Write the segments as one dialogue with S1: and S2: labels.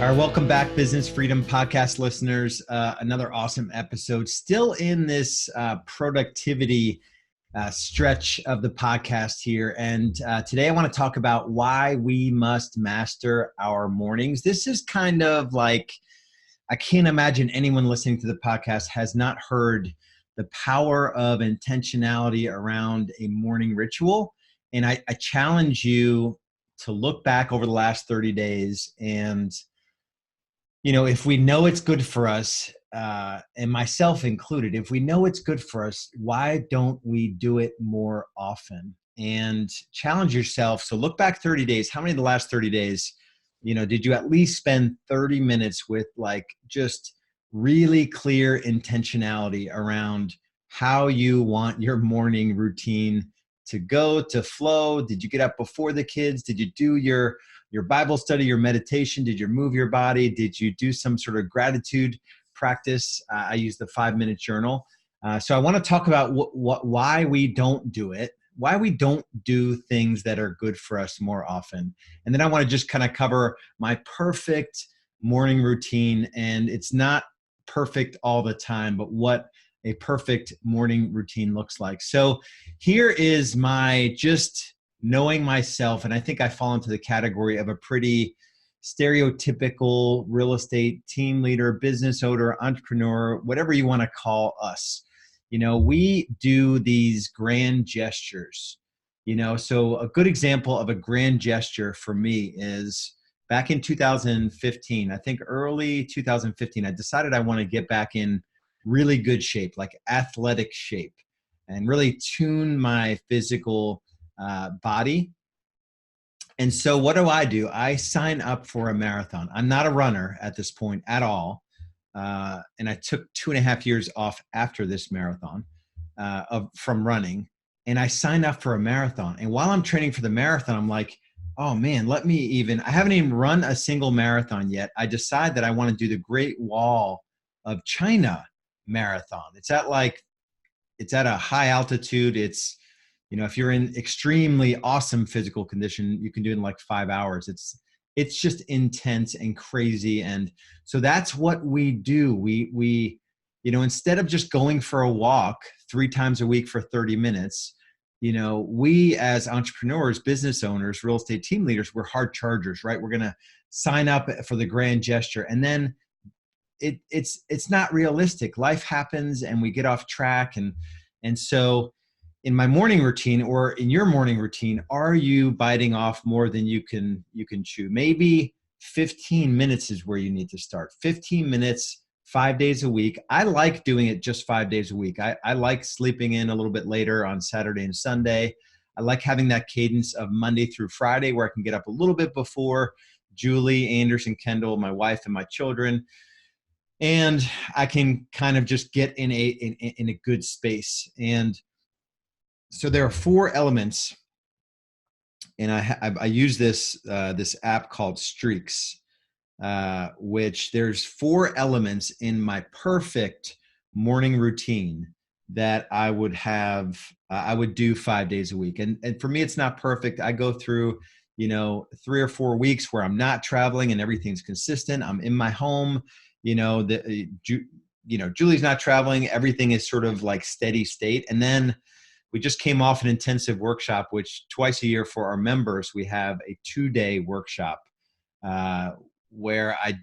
S1: All right, welcome back, Business Freedom Podcast listeners. Another awesome episode. Still in this productivity stretch of the podcast here. And today I want to talk about why we must master our mornings. This is kind of like, I can't imagine anyone listening to the podcast has not heard the power of intentionality around a morning ritual. And I challenge you to look back over the last 30 days and if we know it's good for us, and myself included, if we know it's good for us, why don't we do it more often? And challenge yourself. So look back 30 days. How many of the last 30 days, did you at least spend 30 minutes with just really clear intentionality around how you want your morning routine to go, to flow? Did you get up before the kids? Did you do your Bible study, your meditation? Did you move your body? Did you do some sort of gratitude practice? I use the 5-minute journal. So I want to talk about why we don't do it, why we don't do things that are good for us more often. And then I want to just kind of cover my perfect morning routine. And it's not perfect all the time, but what a perfect morning routine looks like. So here is my just knowing myself, and I think I fall into the category of a pretty stereotypical real estate team leader, business owner, entrepreneur, whatever you want to call us. We do these grand gestures. So a good example of a grand gesture for me is back in 2015, I think early 2015, I decided I want to get back in really good shape, like athletic shape, and really tune my physical body. And so what do? I sign up for a marathon. I'm not a runner at this point at all. And I took 2.5 years off after this marathon from running. And I signed up for a marathon. And while I'm training for the marathon, I'm like, oh man, I haven't even run a single marathon yet. I decide that I want to do the Great Wall of China marathon. It's at a high altitude. It's, if you're in extremely awesome physical condition, you can do it in like 5 hours. It's just intense and crazy. And so that's what we do. We instead of just going for a walk 3 times a week for 30 minutes, we as entrepreneurs, business owners, real estate team leaders, we're hard chargers, right? We're going to sign up for the grand gesture. And then it's not realistic. Life happens and we get off track. And so in my morning routine, or in your morning routine, are you biting off more than you can chew? Maybe 15 minutes is where you need to start. 15 minutes, 5 days a week. I like doing it just 5 days a week. I like sleeping in a little bit later on Saturday and Sunday. I like having that cadence of Monday through Friday where I can get up a little bit before Julie, Anders, and Kendal, my wife and my children. And I can kind of just get in a good space. And so there are 4 elements, and I use this app called Streaks, which there's 4 elements in my perfect morning routine that I would have. I would do 5 days a week, and for me, it's not perfect. I go through 3 or 4 weeks where I'm not traveling and everything's consistent. I'm in my home. Julie's not traveling. Everything is sort of like steady state, and then we just came off an intensive workshop, which twice a year for our members, we have a 2-day workshop where I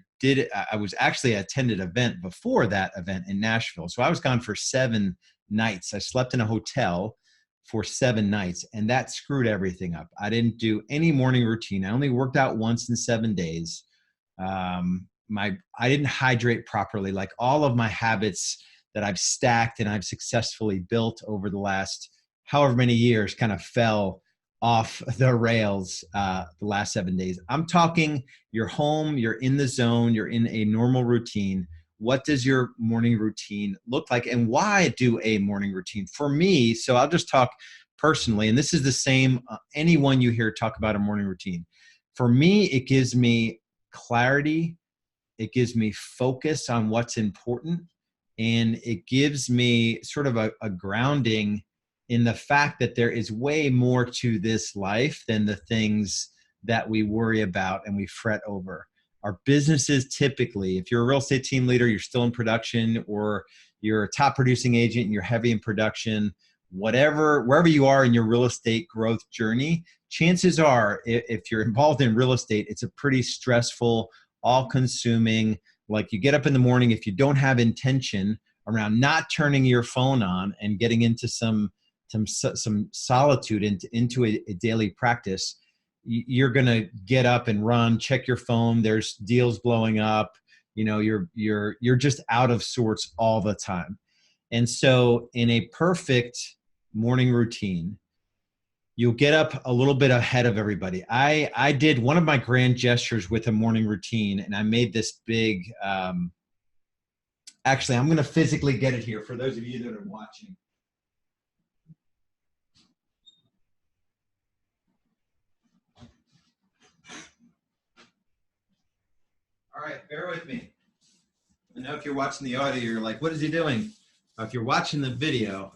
S1: was actually attended an event before that event in Nashville. So I was gone for 7 nights. I slept in a hotel for 7 nights, and that screwed everything up. I didn't do any morning routine. I only worked out once in 7 days. I didn't hydrate properly. Like all of my habits that I've stacked and I've successfully built over the last however many years kind of fell off the rails the last 7 days. I'm talking you're home, you're in the zone, you're in a normal routine. What does your morning routine look like, and why do a morning routine? For me, so I'll just talk personally, and this is the same, anyone you hear talk about a morning routine. For me, it gives me clarity, it gives me focus on what's important, and it gives me sort of a grounding in the fact that there is way more to this life than the things that we worry about and we fret over. our businesses typically, if you're a real estate team leader, you're still in production, or you're a top producing agent and you're heavy in production, wherever you are in your real estate growth journey, chances are if you're involved in real estate, it's a pretty stressful, all consuming, like you get up in the morning, if you don't have intention around not turning your phone on and getting into some solitude into a daily practice, you're going to get up and run, check your phone. There's deals blowing up. You're just out of sorts all the time. And so in a perfect morning routine, you'll get up a little bit ahead of everybody. I did one of my grand gestures with a morning routine, and I made this big, actually, I'm going to physically get it here for those of you that are watching. All right, bear with me. I know if you're watching the audio, you're like, what is he doing? If you're watching the video,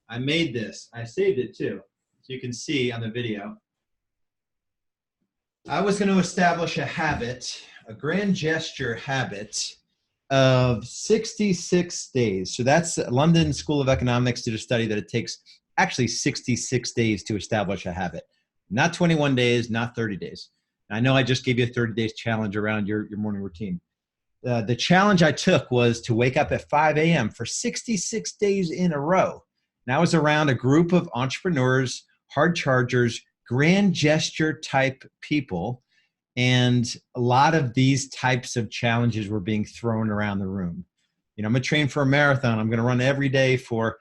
S1: I made this. I saved it too. So you can see on the video. I was going to establish a habit, a grand gesture habit of 66 days. So that's London School of Economics did a study that it takes actually 66 days to establish a habit. Not 21 days, not 30 days. I know I just gave you a 30 days challenge around your morning routine. The challenge I took was to wake up at 5 a.m. for 66 days in a row. And I was around a group of entrepreneurs, hard chargers, grand gesture type people. And a lot of these types of challenges were being thrown around the room. I'm going to train for a marathon. I'm going to run every day for,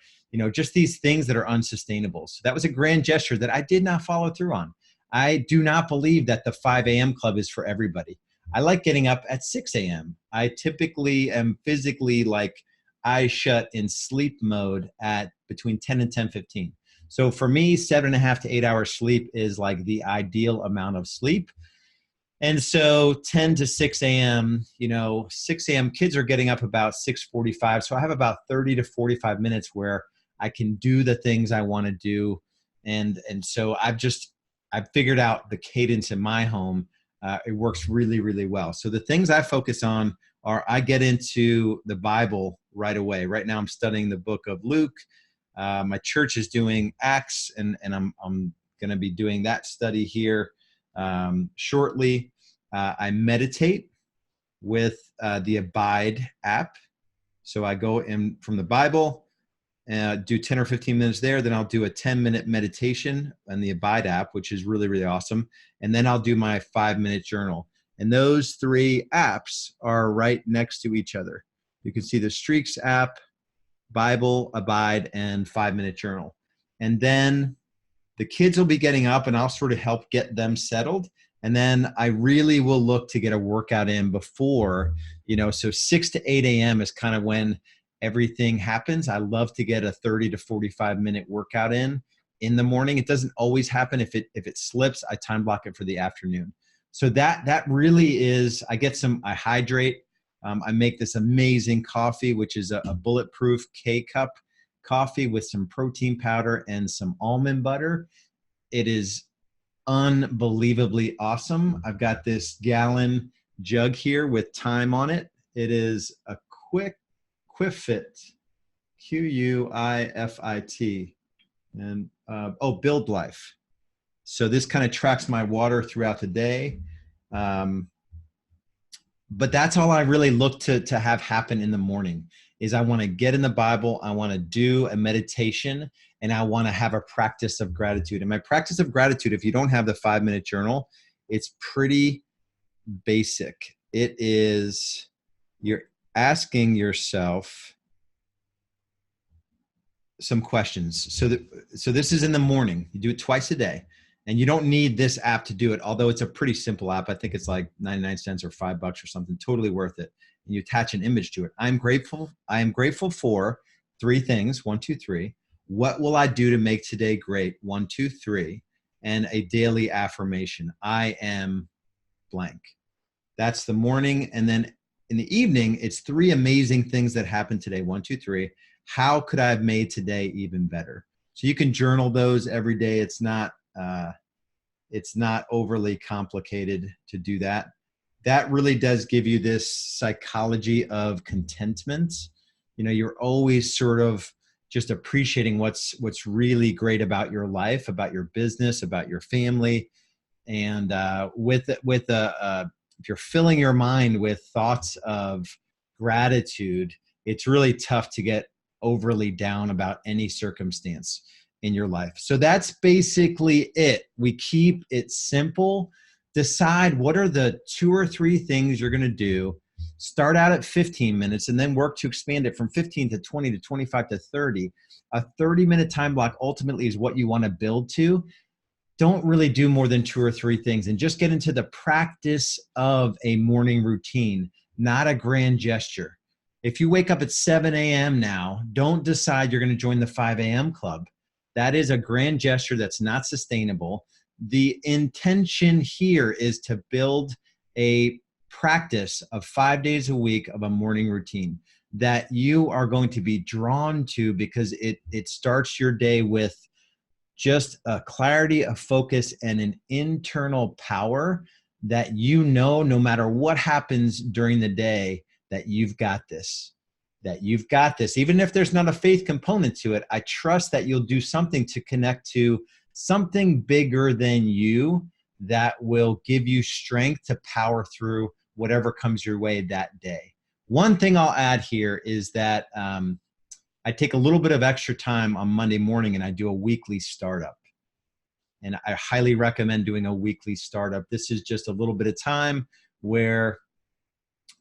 S1: just these things that are unsustainable. So that was a grand gesture that I did not follow through on. I do not believe that the 5 a.m. club is for everybody. I like getting up at 6 a.m. I typically am physically eyes shut in sleep mode at between 10 and 10:15. So for me, 7.5 to 8 hours sleep is like the ideal amount of sleep. And so 10 to 6 a.m., 6 a.m. kids are getting up about 6:45. So I have about 30 to 45 minutes where I can do the things I want to do. And so I've figured out the cadence in my home. It works really, really well. So the things I focus on are I get into the Bible right away. Right now I'm studying the book of Luke. My church is doing Acts, and I'm going to be doing that study here shortly. I meditate with the Abide app. So I go in from the Bible, do 10 or 15 minutes there. Then I'll do a 10-minute meditation on the Abide app, which is really, really awesome. And then I'll do my 5-minute journal. And those 3 apps are right next to each other. You can see the Streaks app, Bible, Abide, and 5-minute journal. And then the kids will be getting up and I'll sort of help get them settled. And then I really will look to get a workout in before, so 6 to 8 a.m. is kind of when everything happens. I love to get a 30 to 45 minute workout in the morning. It doesn't always happen. If it slips, I time block it for the afternoon. So that really is, I hydrate. I make this amazing coffee, which is a bulletproof K-cup coffee with some protein powder and some almond butter. It is unbelievably awesome. I've got this gallon jug here with time on it. It is a Quifit, Quifit, and Build Life. So this kind of tracks my water throughout the day. But that's all I really look to have happen in the morning is I want to get in the Bible. I want to do a meditation, and I want to have a practice of gratitude. And my practice of gratitude, if you don't have the 5-minute journal, it's pretty basic. It is, you're asking yourself some questions. So this is in the morning. You do it twice a day. And you don't need this app to do it, although it's a pretty simple app. I think it's like 99 cents or $5 or something, totally worth it. And you attach an image to it. I am grateful for 3 things, 1, 2, 3. What will I do to make today great? 1, 2, 3. And a daily affirmation. I am blank. That's the morning. And then in the evening, it's 3 amazing things that happened today. 1, 2, 3. How could I have made today even better? So you can journal those every day. It's not overly complicated to do that. that really does give you this psychology of contentment. You're always sort of just appreciating what's really great about your life, about your business, about your family. And if you're filling your mind with thoughts of gratitude, it's really tough to get overly down about any circumstance in your life. So that's basically it. We keep it simple. Decide what are the 2 or 3 things you're going to do. Start out at 15 minutes and then work to expand it from 15 to 20 to 25 to 30. A 30-minute time block ultimately is what you want to build to. Don't really do more than 2 or 3 things, and just get into the practice of a morning routine, not a grand gesture. If you wake up at 7 a.m. now, don't decide you're going to join the 5 a.m. club. That is a grand gesture that's not sustainable. The intention here is to build a practice of 5 days a week of a morning routine that you are going to be drawn to, because it starts your day with just a clarity, a focus, and an internal power that no matter what happens during the day, that you've got this. Even if there's not a faith component to it, I trust that you'll do something to connect to something bigger than you that will give you strength to power through whatever comes your way that day. One thing I'll add here is that I take a little bit of extra time on Monday morning and I do a weekly startup. And I highly recommend doing a weekly startup. This is just a little bit of time where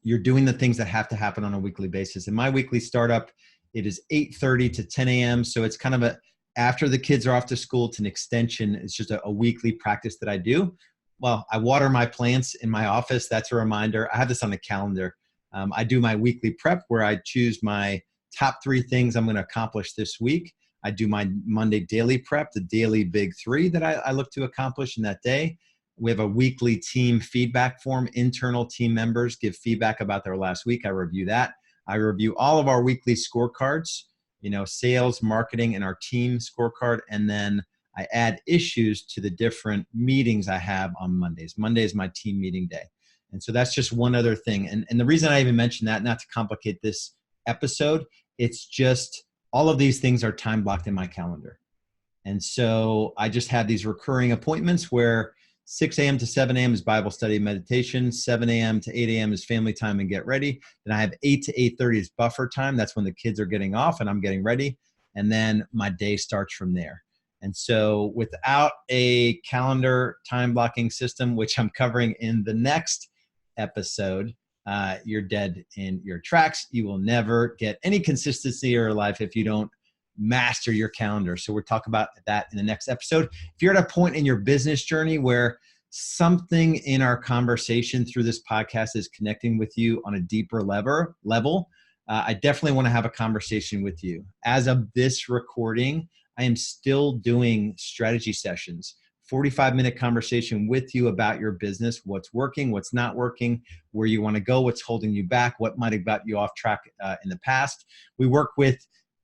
S1: you're doing the things that have to happen on a weekly basis. In my weekly startup, it is 8:30 to 10 a.m. So it's kind of after the kids are off to school, it's an extension. It's just a weekly practice that I do. Well, I water my plants in my office. That's a reminder. I have this on the calendar. I do my weekly prep where I choose my top 3 things I'm going to accomplish this week. I do my Monday daily prep, the daily big 3 that I look to accomplish in that day. We have a weekly team feedback form. Internal team members give feedback about their last week. I review that. I review all of our weekly scorecards, sales, marketing, and our team scorecard. And then I add issues to the different meetings I have on Mondays. Monday is my team meeting day. And so that's just one other thing. And the reason I even mentioned that, not to complicate this episode, it's just all of these things are time blocked in my calendar. And so I just have these recurring appointments where 6 a.m. to 7 a.m. is Bible study and meditation. 7 a.m. to 8 a.m. is family time and get ready. Then I have 8 to 8:30 is buffer time. That's when the kids are getting off and I'm getting ready. And then my day starts from there. And so without a calendar time blocking system, which I'm covering in the next episode, you're dead in your tracks. You will never get any consistency in your life if you don't master your calendar. So we'll talk about that in the next episode. If you're at a point in your business journey where something in our conversation through this podcast is connecting with you on a deeper level, I definitely want to have a conversation with you. As of this recording, I am still doing strategy sessions, 45-minute conversation with you about your business, what's working, what's not working, where you want to go, what's holding you back, what might have got you off track in the past. We work with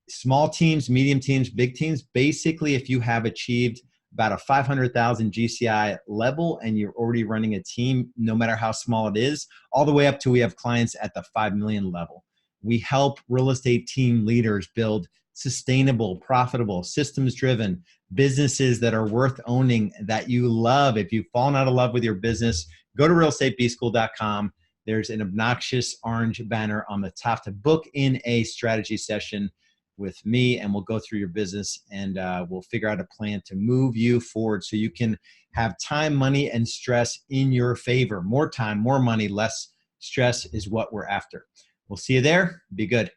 S1: small teams, medium teams, big teams. Basically, if you have achieved about a 500,000 GCI level and you're already running a team, no matter how small it is, all the way up to we have clients at the 5 million level. We help real estate team leaders build sustainable, profitable, systems-driven businesses that are worth owning, that you love. If you've fallen out of love with your business, go to realestatebschool.com. There's an obnoxious orange banner on the top to book in a strategy session with me, and we'll go through your business and we'll figure out a plan to move you forward so you can have time, money, and stress in your favor. More time, more money, less stress is what we're after. We'll see you there. Be good.